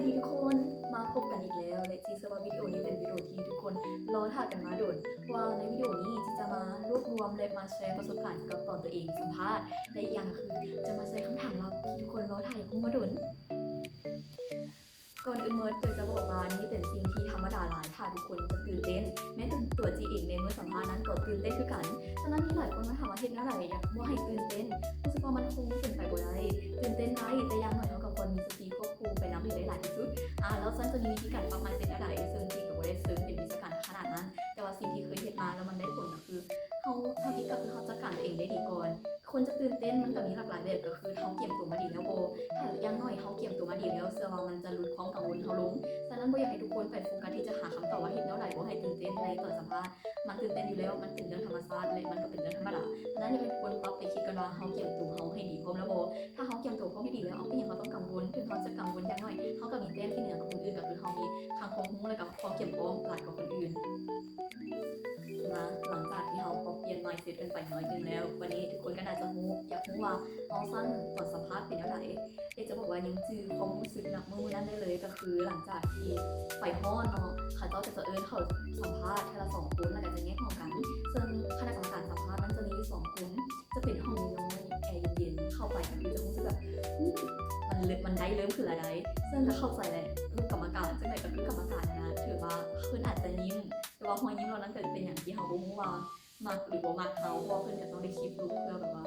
ดีทุกคนมาพบกันอีกแล้วและจีเซอร์ว่าวิดีโอนี้เป็นวิดีโอที่ทุกคนรอท่ากันมาโดนว่าในวิดีโอนี้จีจะมารวบรวมและมาแชร์ประสบการณ์เกี่ยวกับตอนตัวเองสัมภาษณ์และอีกอย่างคือจะมาใส่คำถามลับที่ทุกคนรอถ่ายพุ่งมาโดนก่อนอื่นเมิร์ดจะบอกว่านี่เป็นสิ่งที่ธรรมดาหลายค่ะทุกคนจะตื่นเต้นแม้แต่ตัวจีเองในเมื่อสัมภาษณ์นั้นก็ตื่นเต้นคือกันฉะนั้นที่หลายคนมาถามว่าเห็นอะไรอยากว่าให้ตื่นเต้นรู้สึกว่ามันคงเป็นไปบ่ได้ตื่นเต้นได้แต่อย่างน้อยเท่ากับคนมีสติควบคุมไปนำให้ได้หลายที่สุดแล้วฉันจะมีวิธีการปรับ mindset อะไรซึ่งจีก็บ่ได้ซึ่งเป็นวิชาการขนาดนั้นแต่ว่าสิ่งที่เคยเห็นมาแล้วมันได้ผลก็คือเขาทำอีกก็คือเขาจัดการตัวเองได้ดีก่อนคนจะตื่นเต้นมันก็มีหลากหลายแบบก็คือเขาเก็บตัวมาดีแล้วโบถ้าอย่างน้อยเขาเก็บตัวมาดีแล้วเชื่อว่ามันจะลดความกังวลเขาลงฉะนั้นโบอยากให้ทุกคนไปโฟกัสที่จะหาคำตอบว่าเห็นแล้วไหนโบให้ตื่นเต้นในตอนสัมภาษณ์มันตื่นเต้นอยู่แล้วมันเป็นเรื่องธรรมชาติเลยมันก็เป็นเรื่องธรรมดาฉะนั้นอยากให้ทุกคนปรับไปคิดกันว่าเขาเก็บตัวเขาให้ดีพร้อมแล้วโบถ้าเขาเก็บตัวเขาไม่ดีแล้วเอาไปยังเขาต้องกังวลถึงเขาจะกังวลอย่างน้อยเขาก็มีแต้มที่เหนือกว่าคนอื่นก็คือเขามีคางคงหุ้งเลยกับความเก็บพร้อมหลายกว่าคนอื่นนะหลังจากที่เขาปรับเปลี่ยน mindset กันไปน้อยนึงแล้ววันนี้ทุกคนก็น่าจะอยากรู้ว่าเขาสั้นตอนสัมภาษณ์เป็นเท่าไหร่จะบอกว่ายังจือความรู้สึกนักมือนั้นได้เลยก็คือหลังจากที่ไปฮ้อนเนาะเขาเจ้าจะเอิญเขาสัมภาษณ์ทีละ2 คนแล้วก็จะแยกห้องกันซึ่งคณะกรรมการสัมภาษณ์นั้นจะมีอยู่2 คนจะเป็นห้องน้อยแอร์เย็นๆเข้าไปก็คือจะรู้สึกแบบมันได้เริ่มคืออะไรซึ่งก็เข้าใจเลยลูกกรรมการจังไหนก็คือกรรมการนะถือว่าเพื่อนอาจจะยิ้มแต่ว่าหัวยิ้มเรานั้นเกิดเป็นอย่างที่เขาบอกว่ามักหรือว่ามักเขาเพราะเพื่อนจะต้องได้คลิปลูกเพื่อแบบว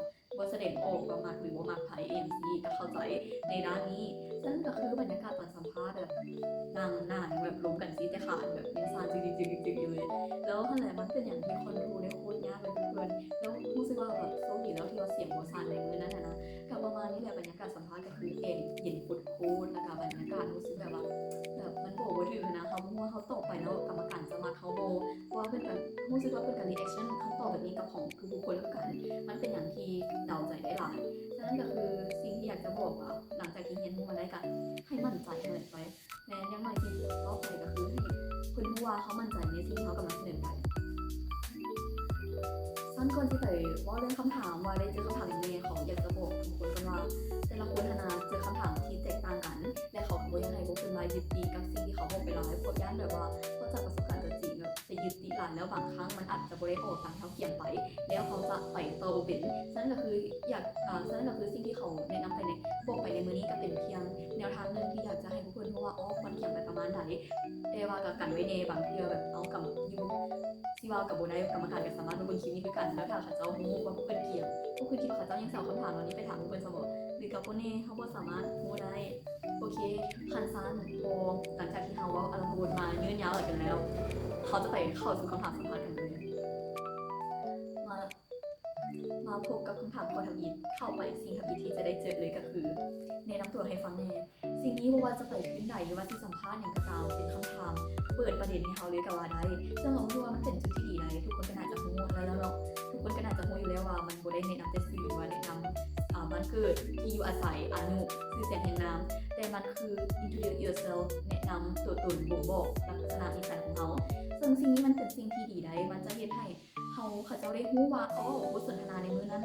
่าแสดงออกว่ามักหรือว่ามักไผ่เองสิก็เข้าใจในด้านนี้ซึ่งก็คือบรรยากาศตอนสัมภาษณ์แบบนั่งหน้าแบบล้มกันซีแต่ขาดแบบยังซานจึกๆๆๆอยู่เลยแล้วนั่นแหละมันเป็นอย่างที่คนดูได้โคตรยากเลยเพื่อนแล้วรู้สึกว่าแบบโชคดีแล้วที่ว่าเสียงโบซานในมือนั้นนะกับประมาณนี้แหละบรรยากาศสัมภาษณ์ก็คือเย็นโคตรแล้วก็บรรยากาศรู้สึกแบบว่ามันโบว่าถือนะเขาว่าเขาตอบไปแล้วกรรมการจะมาเขาโบว่าเป็นแบบรู้สึกว่าเป็นการรีแอคชั่นคำตอบแบบนี้กับของทุกคนแล้วกันมันเป็นอย่างที่เดาใจได้หลายฉะนั้นก็คือสิ่งที่อยากจะบอกว่าหลังจากที่เรียนรู้มาได้กันให้มั่นใจเลยไปแม้ยังไงสิ่งที่ต่อไปก็คือให้คุณผู้ว่าเขามั่นใจในสิ่งที่เขากำลังเสนอไปสั้นก่อนที่ไปว่าเรื่องคำถามว่าได้เจอคำถามยังไงเขาอยากจะบอกทุกคนกันว่าแต่ละคนเจอคำถามที่แตกต่างกันและเขาก็ยังไงพวกคุณมายึดติดกับสิ่งที่เขาบอกไปหลายพวกย่านแบบว่าเขาจากประสบการณ์ตัวจริงแบบจะยึดติดหลายแล้วบางครั้งมันอาจจะบริโภคตามเท่าเทียมไปแล้วเขาจะไปต่อเป็นฉะนั้นก็คือฉะนั้นก็คือสิ่งที่เขาแนะนำไปในบอกไปในมือนี้ก็เป็นเพียงแนวทางนึงที่อยากจะให้ทุกคนรู้ว่าควรเขียนไปประมาณไหนแต่ว่ากับกันไว้ในบางเทื่อแบบเอากับอยู่ที่ว่ากับโบได้กรรมการก็สามารถมาบนคลิปนี้คือกันแล้วถ้าเขาเจ้ารู้ว่าพวกเพิ่นเขียนพวกคุณคิดว่าเขาเจ้ายังสาวคำถามวันนี้ไปถามพวกเพิ่นสมองหรือกับพวกนี้เขาบ่สามารถรู้ได้โอเคคันซานโบหลังจากที่เขาว่าอารมณ์วนมายืนยาวอะไรกันแล้วเขาจะไปเข้าสู่คำถามสัมภาษณ์กันเลยมาพบกับคำถามข้อทำอิฐเข้าไปสิ่งทำอิฐที่จะได้เจอเลยก็คือแนะนำตัวให้ฟังแน่สิ่งนี้ว่าจะไปขึ้นใดหรือว่าที่สัมภาษณ์อย่างกระตามเป็นคำถามเปิดประเด็นให้เขาเลยก็ว่าได้ซึ่งเราคิดว่ามันเป็นจุดที่ดีนะทุกคนก็น่าจะรู้แล้วเนาะทุกคนก็น่าจะรู้อยู่แล้วว่ามันบ่ได้แนะนำแต่สื่อว่าแนะนำมันเกิดที่อยู่อาศัยอานุชื่อเสียงแห่งนามแต่มันคือ introduce yourself แนะนำตัวตนบ่งบอกลักษณะนิสัยของเขาซึ่งสิ่งนี้มันเป็นสิ่งที่ดีได้มันจะเฮ็ดให้เขาเจ้าได้รู้ว่าบทสนทนาในมื้อนั้น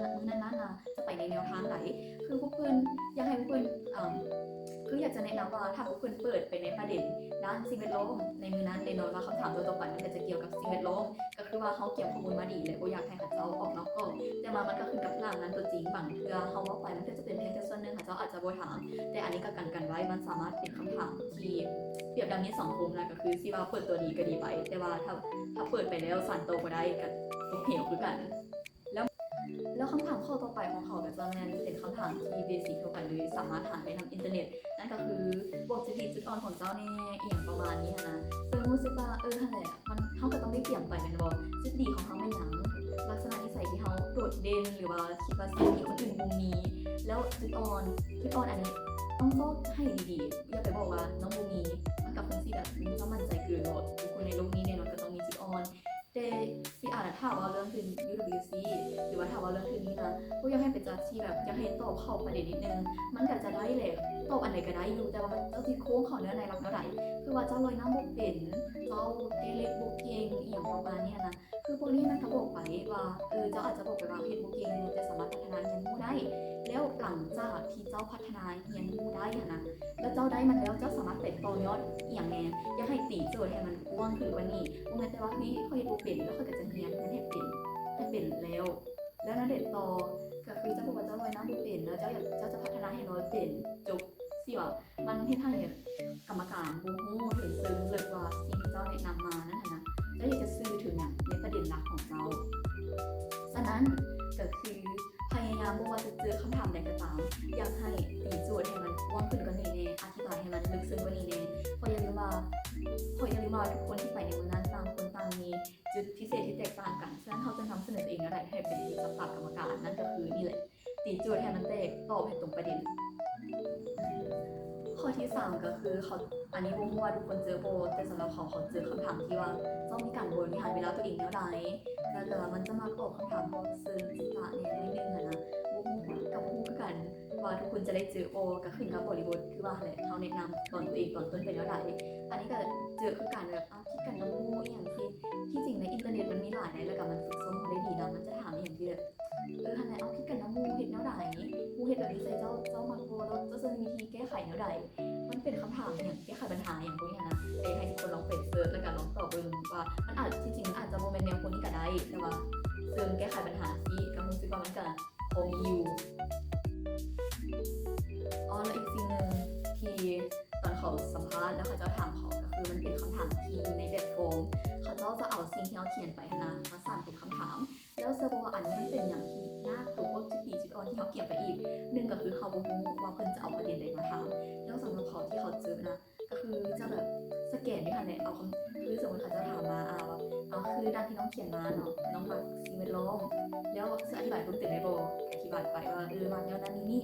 นะจะไปในแนวทางไหนคือพวกเพิ่นอยากให้พวกเพิ่นคืออยากจะแนะนำว่าถ้าพวกเพิ่นเปิดไปในประเด็นด้านสิ่งแวดล้อมในมื้อนั้นแน่นอนว่าคำถามตัวต่อไปมันก็จะเกี่ยวกับสิ่งแวดล้อมก็คือว่าเขาเก็บข้อมูลมาดีและบ่อยากให้เขาเจ้าออกนอกกรอบแต่มันก็ขึ้นกับร่างนั้นตัวจริงบางเทื่อเขาว่าไปมันก็จะเป็นเพียงแค่ส่วนหนึ่งเขาเจ้าอาจจะบ่ถามแต่อันนี้ก็กันไว้มันสามารถเป็นคำถามที่เปรียบดังนี้2คมนะก็คือสิว่าเปิดตัวดีก็ดีไปแต่ว่าถ้าเปิดไปแล้วสั่นโตบ่ได้ก็ตกเหวคือกันแล้วคำถามข้อต่อไปของเขาก็จะเป็นคำถามที่เบสิกทั่วไปเลยสามารถหาได้ทางอินเทอร์เน็ตนั่นก็คือบอกจุดดีจุดอ่อนของเจ้าแน่เอียงประมาณนี้นะซึ่งรู้สึกว่านั่นแหละมันเขาก็ต้องได้เปลี่ยนไปกันบอกจุดดีของเขาไม่หยังลักษณะนิสัยที่เขาโดดเด่นหรือว่าคิดว่าสิ่งที่คนอื่นบ่มีแล้วจุดอ่อนอันนี้ต้องบอกให้ดีๆอย่าไปบอกว่าน้องบ่มีมันกับคนที่แบบถ้ามั่นใจเกินหมดทุกคนในโลกนี้แน่นอนก็ต้องมีจุดอ่อนแต่ที่ถามว่าเรื่องคือ UWC หรือว่าถามว่าเรื่องคือนี้นะก็อยากให้เป็นจัดที่แบบอยากให้ตอบเข้าประเด็นนิดนึงมันก็จะได้แหละตอบอันไหนก็ได้อยู่แต่ว่ามันเจ้าที่โค้งเขาเนื้อในรักเท่าไหร่คือว่าเจ้าลอยน้ำบุกเป็นเจ้าเตเล็กบุกเก่งอีหยังประมาณนี้นะคือพวกนี้มันก็บอกไปว่าเจ้าอาจจะบอกไปว่าเฮ็ดบุกเก่งแต่สามารถพัฒนาเงินรู้ได้แล้วหลัง ลังจากที่เจ้าพัฒนาเรียนรู้ได้นะแล้วเจ้าได้มันแล้วเจ้าสามารถไปต่อยอดอย่างแน่อยากให้ตีโจทย์ให้มันกว้างขึ้นกว่านี้บ่แม่นแต่ว่านี่ค่อยบ่เป็นแล้วค่อยก็จะเรียนให้เป็นแล้วนั่นเด็ดต่อก็คือเจ้าบอกว่าเจ้าลอยน้ำบ่เป็นแล้วเจ้าจะพัฒนาให้ลอยเป็นจบสิว่ามันเฮ็ดให้กรรมการบ่ฮู้ถึงซึ้งเลยว่าสิ่งที่เจ้าแนะนำมานั่นนะแล้วอยากจะสื่อถึงอย่างในประเด็นหลักของเจ้าฉะนั้นก็คือพยายามบ่ว่าจะเจอคำถามใดก็ตามอยากให้ตีโจทย์ให้มันกว้างขึ้นกว่านี้แน่อธิบายให้มันลึกซึ้งกว่านี้แน่เพราะอย่าลืมว่าทุกคนที่ไปในวันนั้นต่างคนต่างมีจุดพิเศษที่แตกต่างกันฉะนั้นเขาจะนำเสนอตัวเองอะไรให้เป็นที่จับตากรรมการนั่นก็คือนี่แหละตีโจทย์ให้มันแตกตอบให้ตรงประเด็นข้อที่3ก็คือเขาอันนี้บ่รู้ว่าทุกคนเจอบ่แต่สำหรับเขาเจอคำถามที่ว่าต้องมีการบริหารเวลาตัวเองแนวใดแล้วแต่ว่ามันจะมาตอบคำถามพวกซึ่งจิตะเนี่ยนิดนึงนะบ่รู้กับผู้คือกันว่าทุกคนจะได้เจอบ่ก็ขึ้นกับบริบทคือว่าแหละเขาแนะนำตอนตัวเองตอนต้นเป็นแนวใดอันนี้ก็เจอคือการแบบคิดกันน้ำมูกอย่างที่จริงในอินเทอร์เน็ตมันมีหลายแล้วก็มันฝึกซ้อมได้ดีนะมันจะถามอย่างที่แบบหั่นแหละเอาคิดกันน้ำมูกเฮ็ดแนวใดมูเฮ็ดแบบนี้ใส่เจ้ามักบ่แล้วเจ้าจะมีวิธีแก้ไขแนวใดมันเป็นคำถามอย่างแก้ไขปัญหาอย่างพวกนี้นะให้ทุกคนลองไปเสิร์ชแล้วก็ลองตอบเบิ่งว่ามันอาจที่จริงมันอาจจะบ่แม่นแนวคนนี้ก็ได้แต่ว่าเซิร์ชแก้ไขปัญหาสิก็รู้สึกว่ามันก็พอมีอยู่แล้วอีกสิ่งนึงที่ตอนเขาสัมภาษณ์แล้วเขาจะถามเขาก็คือมันเป็นคำถามที่อยู่ในแบบฟอร์มเขาจะเอาสิ่งที่เราเขียนไปนะมาสร้างเป็นคำถามแล้วเซอร์บอกว่าอันนี้มันเป็นอย่างที่ยากถูกว่าจุดดีจุดอ่อนที่เขาเขียนไปอีกหนึ่งก็คือเขาบ่รู้ว่าเพิ่นจะเอาประเด็นใดมาถามแล้วสำหรับเขาที่เขาเจอนะก็คือจะแบบสแกนด้วยค่ะเนี่ยเอาคำคือสมมติเขาจะถามมาคือดังที่น้องเขียนมาเนาะน้องมักสิ่งแวดล้อมแล้วจะอธิบายเพิ่มเติมได้บ่อธิบายไปว่ามักแนวนั้นนี่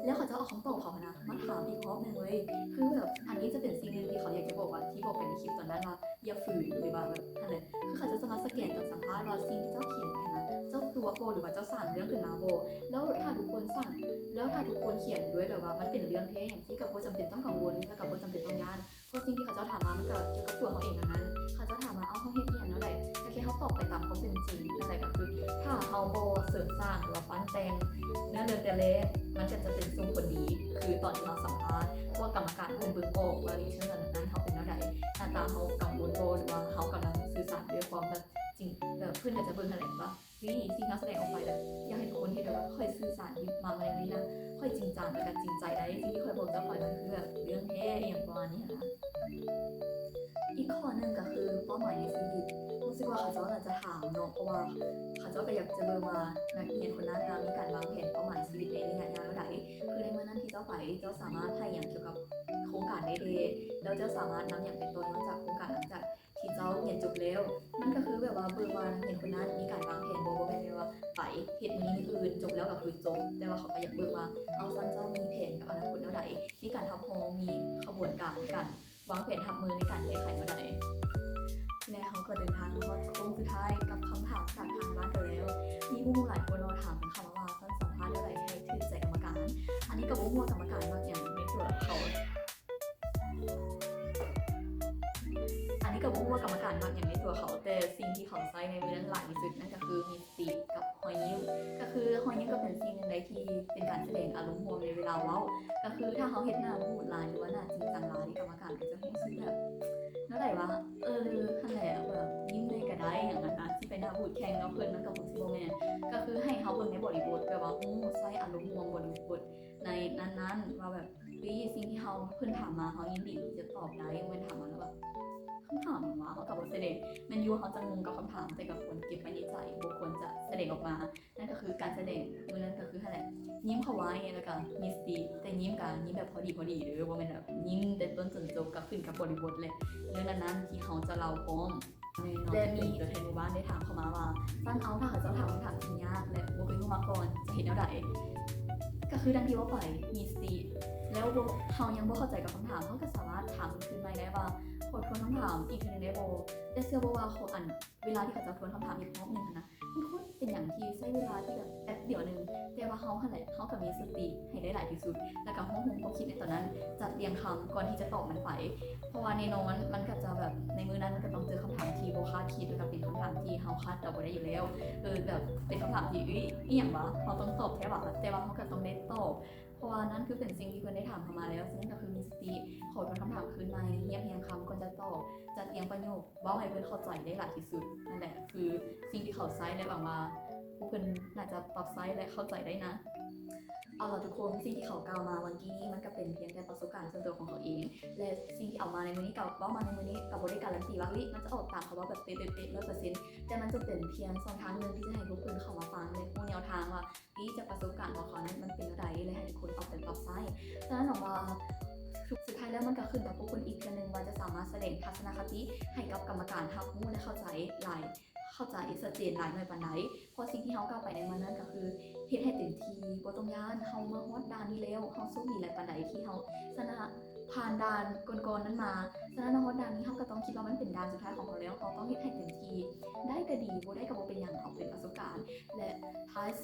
แล้วเขาจะเอาคำตอบเขานะมาถามอีกรอบนึงเลยคือแบบอันนี้จะเป็นสิ่งนึงที่เขาอยากจะบอกว่าที่บอกไปในคลิปตอนนั้นว่าอย่าฝืนหรือว่าแบบนั่นแหละคือเขาจะมาสแกนกับสัมภาษณ์ว่าสิ่งที่เจ้าเขียนไปนะเจ้าตัวโบหรือว่าเจ้าสร้างเรื่องขึ้นมาโบแล้วถ้าทุกคนสั่งแล้วถ้าทุกคนเขียนด้วยแบบว่ามันเป็นเรื่องแท้อย่างที่กับโบจำเป็นต้องกังวลและกับโบจำเป็นต้องย่านเพราะสิ่งที่เขาจะถามมามันก็เกี่ยวกับตัวเขาเองนั้นเขาจะถามมาเขาเฮ็ดอย่างนั้นแหละแต่แค่เขาตอบไปตามความเป็นจริงนั่นแหละก็คือถ้าเขาโบเสริมสร้างหรือว่าปั้นแต่งเนื้อเรื่องแต่เล็กมันก็จะเป็นทรงผลดีคือตอนที่เราสัมภาษณ์ว่ากรรมการเพิ่นเบิ่งออกว่าดิฉันนั้นเขาเป็นแนวใดหน้าตาเขากังวลโบหรือว่าเขากำลังสื่อสารด้วยความแบบจริงแบบเพื่อนก็จะเบิ่งอะไรว่าสิ่งที่เขาแสดงออกไปแบบอยากให้คนที่แบบว่าค่อยสื่อสารมาอะไรนี้นะค่อยจริงจังและกันจริงใจได้สิ่งที่ค่อยบอกจะค่อยมันคือแบบเรื่องแท้อย่างประมาณนี้นะอีกข้อหนึ่งก็คือเป้าหมายในชีวิตรู้สึกว่าเขาเจ้าน่าจะถามเนาะเพราะว่าเขาเจ้าก็อยากจะเบิ่งว่านักเรียนคนนั้นมีการวางแผนเป้าหมายชีวิตในระยะยาวใดคือในเมื่อนั้นที่เจ้าไปเจ้าสามารถให้อย่างเกี่ยวกับโครงการได้ดีแล้วเจ้าสามารถนำอย่างเป็นตัวยอดจากโครงการหลังจากที่เจ้าเรียนจบแล้วมันก็คือแบบว่าเบิ่งว่านักเรียนคนนั้นมีการวางแผนบ่แม่นว่าไปเฮ็ดนี้อื่นจบแล้วก็คือจบแต่ว่าเขาก็อยากเบิ่งว่าเอาซั่นเจ้ามีแผนกับอนาคตแนวใดมีการทำโฮมีขบวนการในการวางแผนทับมือในการแก้ไขแนวใดและเขาก็เดินทางมาโค้งสุดท้ายกับคำถามจากทางบ้านกันแล้วมีผู้หลายคนเราถามเป็นคำว่าสั้นสัมภาษณ์อะไรให้ถือใจกรรมการอันนี้ก็บ่ฮู้กรรมการมากอย่างในตัวเขาก็บอกว่ากรรมการมากอย่างในตัวเขาแต่สิ่งที่เขาใช้ในมือนั้นหลายที่สุดนั่นก็คือมีสติกับหอยยิ้มก็คือหอยยิ้มก็เป็นสิ่งหนึ่งในที่เป็นการแสดงอารมณ์รวมในเวลาเว้าก็คือถ้าเขาเห็นหน้าพูดลายหรือว่าหน้าจริงจังลายกรรมการก็จะรู้สึกแบบนั่นแหละว่านั่นแหละแบบยิ้มในกระไดอย่างนั้นนะที่เป็นหน้าพูดแข่งแล้วเพื่อนมันกับคนซิโบแมนก็คือให้เขาเบิ่งในบริบทแบบว่าใช้อารมณ์รวมบริบทในนั้นๆว่าแบบสิ่งที่เขาเพื่อนถามมาเขายินดีจะตอบได้เมื่อถามมาแล้วแบบคำถามมาเขากับบทแสดงแมนยูเขาจะงงกับคำถามแต่กับคนเก็บไว้ในใจบุคคลจะแสดงออกมานั่นก็คือการแสดงมือนั้นก็คืออะไรยิ้มเขาไว้แล้วก็มีสติแต่ยิ้มแบบพอดีหรือว่ามันแบบยิ้มแต่ต้นจนจบกับขึ้นกับบริบทเลยเรื่องนั้นที่เขาจะเล่าพร้อมและมีตัวแทนหมู่บ้านได้ถามเข้ามาว่าตั้งเอาถ้าเขาจะถามคำถามที่ยากและบุคคลเข้ามาก่อนจะเห็นแนวใดก็คือดังที่ว่าไปมีสติแล้วเขายังบ่เข้าใจกับคำถามเขาก็สามารถถามขึ้นมาได้ว่าขอทวนคำถามอีกทีนึงได้บ่แต่เชื่อบ่ว่าเขาเวลาที่เขาจะทวนคำถามอีกรอบนึงนะมันโคตรเป็นอย่างที่ใช้เวลาที่แบบแป๊บเดียวนึงแต่ว่าเขาหั่นแหละเขาก็มีสติให้ได้หลายที่สุดแล้วก็ควบคุมความคิดในตอนนั้นจัดเรียงคำก่อนที่จะตอบมันไปเพราะว่าในโน้มันก็จะแบบในมื้อนั้นมันก็ต้องเจอคำถามที่บ่คาดคิดแล้วก็เป็นคำถามที่เฮาคาดเดาบ่ได้อยู่แล้วแบบเป็นคำถามที่อีหยังวะเขาต้องตอบแค่ว่าแต่ว่าเขาก็ต้องได้ตอบ เพราะว่านั่นคือเป็นสิ่งที่เพื่อนได้ถามเข้ามาแล้วฉะนั้นก็คือมีสติขอทวนคำถามคืนใหม่เรียบเรียงคำก่อนจะตอบจัดเรียงประโยคเว้าให้เพื่อนเข้าใจได้หลายที่สุดนั่นแหละคือสิ่งที่เขาใช้และหวังว่าผู้เพื่อนน่าจะปรับใช้และเข้าใจได้นะเอาล่ะทุกคนสิ่งที่เขากล่าวมาวันนี้มันก็เป็นเพียงแค่ประสบการณ์ส่วนตัวของเขาเองและสิ่งที่เอามาในมื้อนี้กับเว้ามาในมื้อนี้กับบริการันตีว่ามันจะออกตามเขาว่าแบบเป๊ะๆ100%แต่มันจะเป็นเพียงช่องทางนึงที่จะให้ทุกคนเข้ามาฟังในผู้แนวทางว่าจากประสบการณ์ของเขานั้นมันเป็นอะไรและให้ทุกคนเอาไปปรับใช้ฉะนั้นหวังว่าสุดท้ายแล้วมันก็ขึ้นกับพวกคุณอีกทีนึงว่าจะสามารถแสดงทัศนคติให้กับกรรมการรับรู้และเข้าใจชัดเจนหลายหน่อยปานใดเพราะสิ่งที่เขากล่าวไปในวันนั้นก็คือเฮ็ดให้เต็มที่บ่ต้องย้านเฮามาฮอดด่านนี้แล้วเฮาสู้ดีหลายปานใดที่เฮาชนะผ่านด่านก่อนๆนั้นมาฉะนั้นฮอดด่านนี้เฮาก็ต้องคิดว่ามันเป็นด่านสุดท้ายของเราแล้วเราต้องเฮ็ดให้เต็มที่ได้ก็ดีบ่ได้ก็บ่เป็นหยังเอาเป็นประสบการณ์และ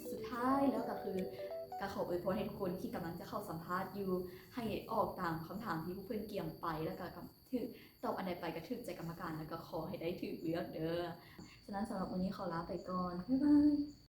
สุดท้ายแล้วก็คือก็ขออวยพรให้ทุกคนที่กำลังจะเข้าสัมภาษณ์อยู่ให้ออกตามคำถามที่ผู้เพิ่นเกี่ยมไปแล้วก็ถือตอบอันใดไปก็ถูกใจกรรมการแล้วก็ขอให้ได้ถูกเลือกเด้อฉะนั้นสำหรับวันนี้ขอลาไปก่อนบ๊ายบาย